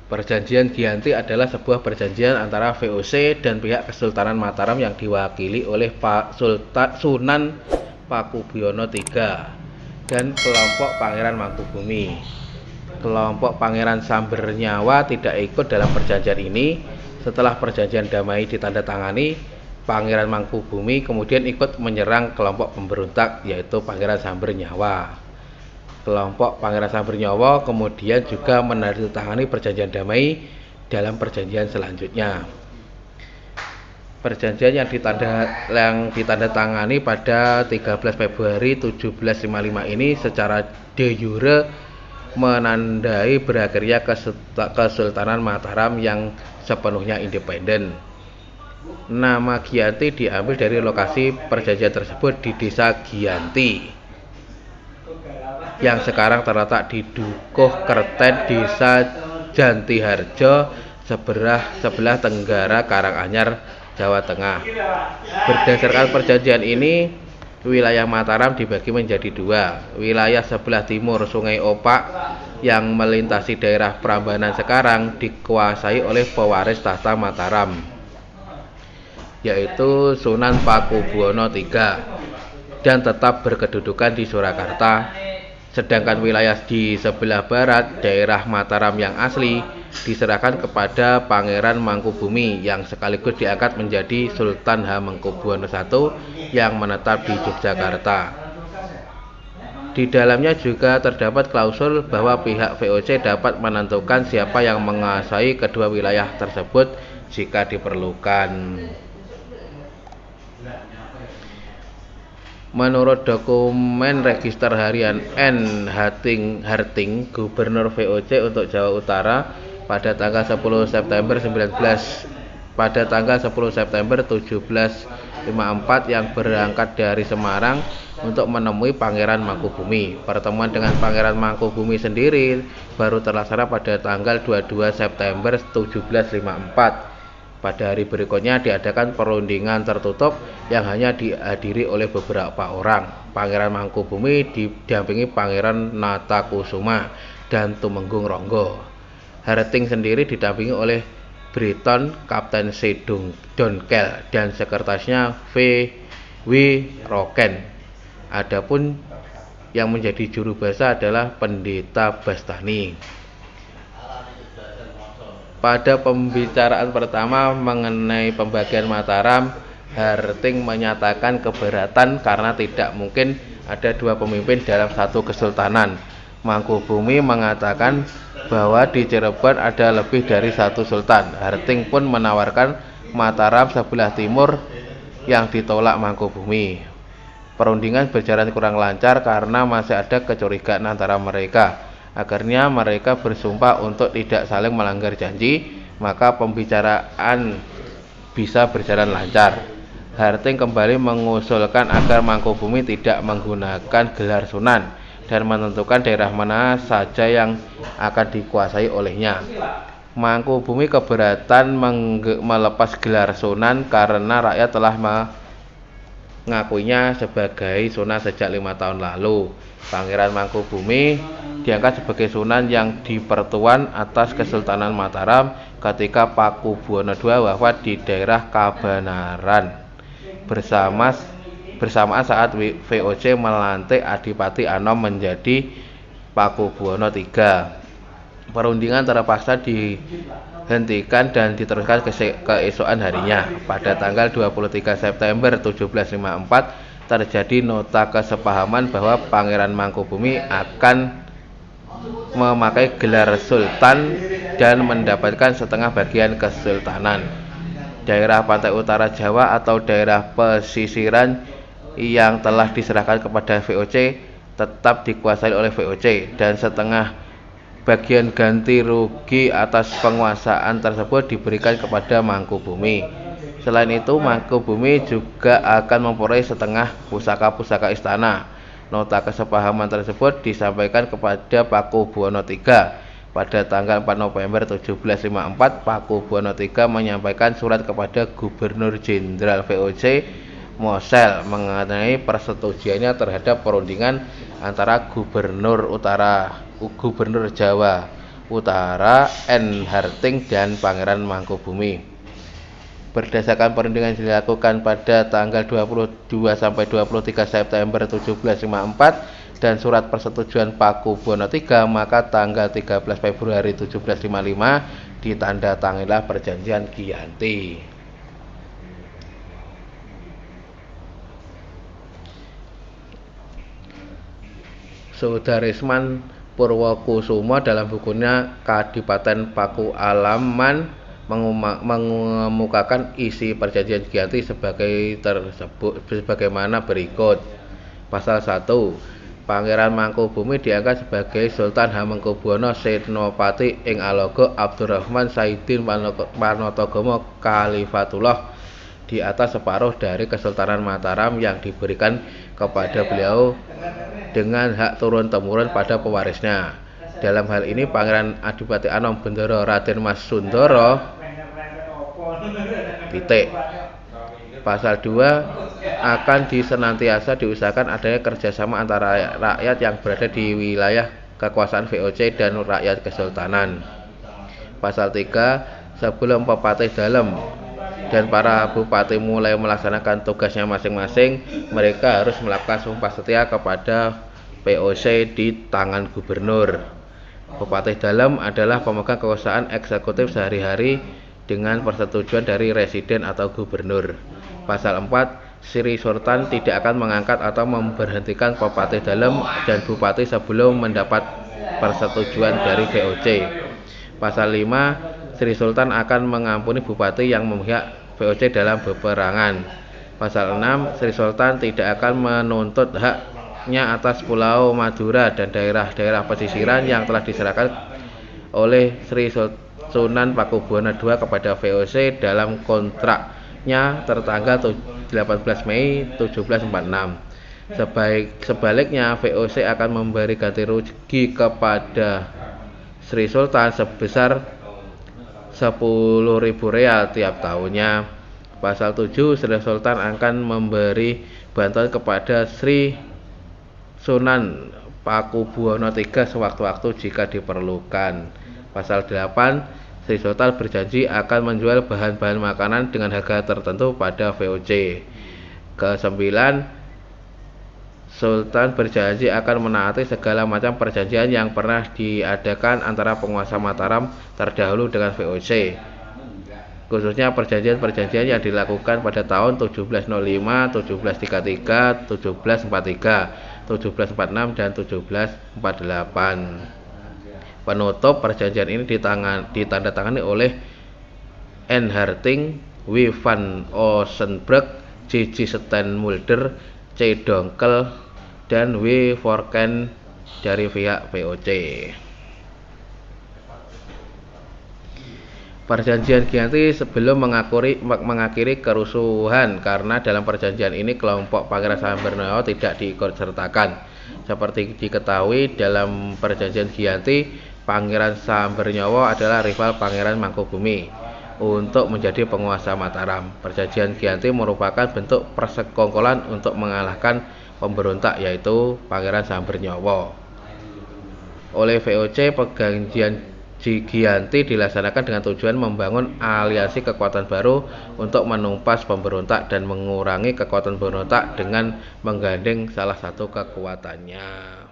Perjanjian Giyanti adalah sebuah perjanjian antara VOC dan pihak Kesultanan Mataram yang diwakili oleh Sunan Pakubiono III dan kelompok Pangeran Mangkubumi. Kelompok Pangeran Sambernyawa tidak ikut dalam perjanjian ini. Setelah perjanjian damai ditandatangani, Pangeran Mangkubumi kemudian ikut menyerang kelompok pemberontak yaitu Pangeran Sambernyawa. Kelompok Pangeran Sambernyawa kemudian juga menandatangani perjanjian damai dalam perjanjian selanjutnya. Perjanjian yang ditandatangani pada 13 Februari 1755 ini secara de jure menandai berakhirnya Kesultanan Mataram yang sepenuhnya independen. Nama Giyanti diambil dari lokasi perjanjian tersebut di Desa Giyanti yang sekarang terletak di Dukuh Kerten, Desa Jantiharjo, sebelah tenggara Karanganyar, Jawa Tengah. Berdasarkan perjanjian ini, wilayah Mataram dibagi menjadi dua. Wilayah sebelah timur Sungai Opak yang melintasi daerah Prambanan sekarang dikuasai oleh pewaris tahta Mataram, yaitu Sunan Pakubwono III, dan tetap berkedudukan di Surakarta. Sedangkan wilayah di sebelah barat, daerah Mataram yang asli, diserahkan kepada Pangeran Mangkubumi yang sekaligus diangkat menjadi Sultan Hamengkubuwono I yang menetap di Yogyakarta. Di dalamnya juga terdapat klausul bahwa pihak VOC dapat menentukan siapa yang menguasai kedua wilayah tersebut jika diperlukan. Menurut dokumen Register Harian N. Harting, Gubernur VOC untuk Jawa Utara pada tanggal 10 September 1754 yang berangkat dari Semarang untuk menemui Pangeran Mangkubumi. Pertemuan dengan Pangeran Mangkubumi sendiri baru terlaksana pada tanggal 22 September 1754. Pada hari berikutnya diadakan perundingan tertutup yang hanya dihadiri oleh beberapa orang. Pangeran Mangkubumi didampingi Pangeran Natakusuma dan Tumenggung Ronggo. Harting sendiri didampingi oleh Briton Kapten C. Donkel dan sekretarisnya V.W. Roken. Adapun yang menjadi juru bahasa adalah Pendeta Bastani. Pada pembicaraan pertama mengenai pembagian Mataram, Harting menyatakan keberatan karena tidak mungkin ada dua pemimpin dalam satu kesultanan. Mangkubumi mengatakan bahwa di Cirebon ada lebih dari satu sultan. Harting pun menawarkan Mataram sebelah timur yang ditolak Mangkubumi. Perundingan berjalan kurang lancar karena masih ada kecurigaan antara mereka. Akhirnya mereka bersumpah untuk tidak saling melanggar janji, maka pembicaraan bisa berjalan lancar. Harting kembali mengusulkan agar Mangkubumi tidak menggunakan gelar Sunan dan menentukan daerah mana saja yang akan dikuasai olehnya. Mangkubumi keberatan melepas gelar Sunan karena rakyat telah mengakuinya sebagai Sunan sejak 5 tahun lalu. Pangeran Mangkubumi diangkat sebagai Sunan yang dipertuan atas Kesultanan Mataram ketika Pakubwono II wafat di daerah Kabanaran bersamaan saat VOC melantik Adipati Anom menjadi Pakubwono III. Perundingan terpaksa dihentikan dan diteruskan keesokan harinya. Pada tanggal 23 September 1754 terjadi nota kesepahaman bahwa Pangeran Mangkubumi akan memakai gelar Sultan dan mendapatkan setengah bagian kesultanan. Daerah pantai utara Jawa atau daerah pesisiran yang telah diserahkan kepada VOC tetap dikuasai oleh VOC dan setengah bagian ganti rugi atas penguasaan tersebut diberikan kepada Mangkubumi. Selain itu, Mangkubumi juga akan memperoleh setengah pusaka-pusaka istana. Nota kesepahaman tersebut disampaikan kepada Pakubwono III. Pada tanggal 4 November 1754, Pakubwono III menyampaikan surat kepada Gubernur Jenderal VOC Mosel mengenai persetujuannya terhadap perundingan antara Gubernur Jawa Utara, N. Harting, dan Pangeran Mangkubumi. Berdasarkan perundingan yang dilakukan pada tanggal 22 sampai 23 September 1754 dan surat persetujuan Pakubuwono III, maka tanggal 13 Februari 1755 ditandatanganilah Perjanjian Giyanti. Sudarisman Purwokusumo dalam bukunya Kadipaten Pakualaman mengemukakan isi Perjanjian Giyanti sebagaimana berikut. Pasal 1. Pangeran Mangkubumi diangkat sebagai Sultan Hamengkubuwono Senopati ing Alaga Abdurrahman Saidin Panatagomo Khalifatullah di atas separuh dari Kesultanan Mataram yang diberikan kepada beliau dengan hak turun-temurun pada pewarisnya. Dalam hal ini Pangeran Adipati Anom Bendoro Raden Mas Sundoro. Pasal 2. Akan disenantiasa diusahakan adanya kerjasama antara rakyat yang berada di wilayah kekuasaan VOC dan rakyat kesultanan. Pasal 3. Sebelum Pepatih Dalem dan para bupati mulai melaksanakan tugasnya masing-masing, mereka harus melakukan sumpah setia kepada VOC di tangan gubernur. Bupati Dalem adalah pemegang kekuasaan eksekutif sehari-hari dengan persetujuan dari residen atau gubernur. Pasal 4. Sri Sultan tidak akan mengangkat atau memberhentikan Bupati Dalem dan bupati sebelum mendapat persetujuan dari VOC. Pasal 5. Sri Sultan akan mengampuni bupati yang memihak VOC dalam peperangan. Pasal 6. Sri Sultan tidak akan menuntut haknya atas Pulau Madura dan daerah-daerah pesisiran yang telah diserahkan oleh Sri Sunan Pakubuwono II kepada VOC dalam kontraknya tertanggal 18 Mei 1746. Sebaliknya, VOC akan memberi ganti rugi kepada Sri Sultan sebesar 10.000 real tiap tahunnya. Pasal 7. Sri Sultan akan memberi bantuan kepada Sri Sunan Pakubuwono III sewaktu-waktu jika diperlukan. Pasal 8. Sri Sultan berjanji akan menjual bahan-bahan makanan dengan harga tertentu pada VOC. Ke-9. Sultan berjanji akan menaati segala macam perjanjian yang pernah diadakan antara penguasa Mataram terdahulu dengan VOC, khususnya perjanjian-perjanjian yang dilakukan pada tahun 1705, 1733, 1743, 1746, dan 1748. Penutup perjanjian ini ditandatangani oleh N. Harting, W. van Ossenburg, J. J. Steenmulder, C. Donkel, dan W. Vorken dari pihak VOC. Perjanjian Giyanti sebelum mengakhiri kerusuhan karena dalam perjanjian ini kelompok Pangeran Sambernyawa tidak diikutsertakan. Seperti diketahui dalam perjanjian Giyanti, Pangeran Sambernyawa adalah rival Pangeran Mangkubumi untuk menjadi penguasa Mataram. Perjanjian Giyanti merupakan bentuk persekongkolan untuk mengalahkan pemberontak yaitu Pangeran Sambernyawa. Oleh VOC, perjanjian Giyanti dilaksanakan dengan tujuan membangun aliansi kekuatan baru untuk menumpas pemberontak dan mengurangi kekuatan pemberontak dengan menggandeng salah satu kekuatannya.